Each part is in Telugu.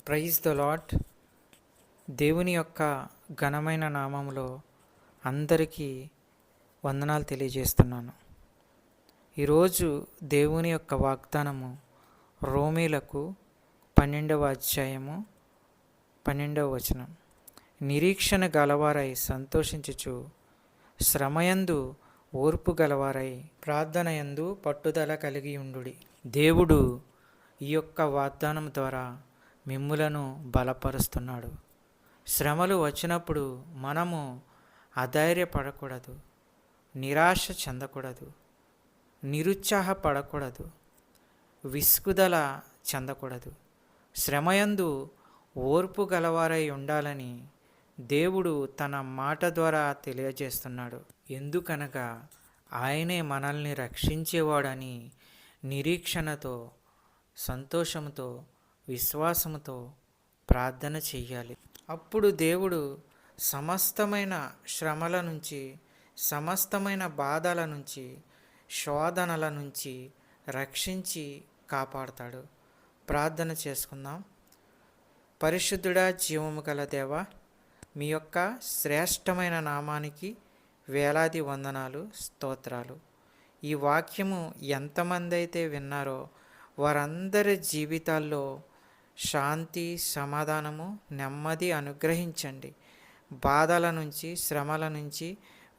Praise the lord. దేవుని యొక్క ఘనమైన నామములో అందరికీ వందనాలు తెలియజేస్తున్నాను. ఈరోజు దేవుని యొక్క వాగ్దానము రోమీలకు 12వ అధ్యాయము 12వ వచనం. నిరీక్షణ గలవారై సంతోషించుచు, శ్రమయందు ఓర్పు గలవారై, ప్రార్థనయందు పట్టుదల కలిగి ఉండుడి. దేవుడు ఈ యొక్క వాగ్దానం ద్వారా మిమ్ములను బలపరుస్తున్నాడు. శ్రమలు వచ్చినప్పుడు మనము అధైర్యపడకూడదు, నిరాశ చెందకూడదు, నిరుత్సాహపడకూడదు, విసుగుదల చెందకూడదు. శ్రమయందు ఓర్పు గలవారై ఉండాలని దేవుడు తన మాట ద్వారా తెలియజేస్తున్నాడు. ఎందుకనగా ఆయనే మనల్ని రక్షించేవాడని నిరీక్షణతో, సంతోషంతో, విశ్వాసంతో ప్రార్థన చెయ్యాలి. అప్పుడు దేవుడు సమస్తమైన శ్రమల నుంచి, సమస్తమైన బాధల నుంచి, శోధనల నుంచి రక్షించి కాపాడతాడు. ప్రార్థన చేసుకుందాం. పరిశుద్ధుడా, జీవము గల దేవా, మీ యొక్క శ్రేష్టమైన నామానికి వేలాది వందనాలు, స్తోత్రాలు. ఈ వాక్యము ఎంతమంది అయితే విన్నారో వారందరి జీవితాల్లో శాంతి, సమాధానము, నెమ్మది అనుగ్రహించండి. బాధల నుంచి, శ్రమల నుంచి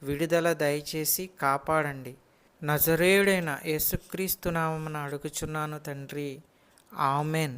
విడుదల దయచేసి కాపాడండి. నజరేయుడైన యేసుక్రీస్తు నామమున అడుగుచున్నాను తండ్రి, ఆమెన్.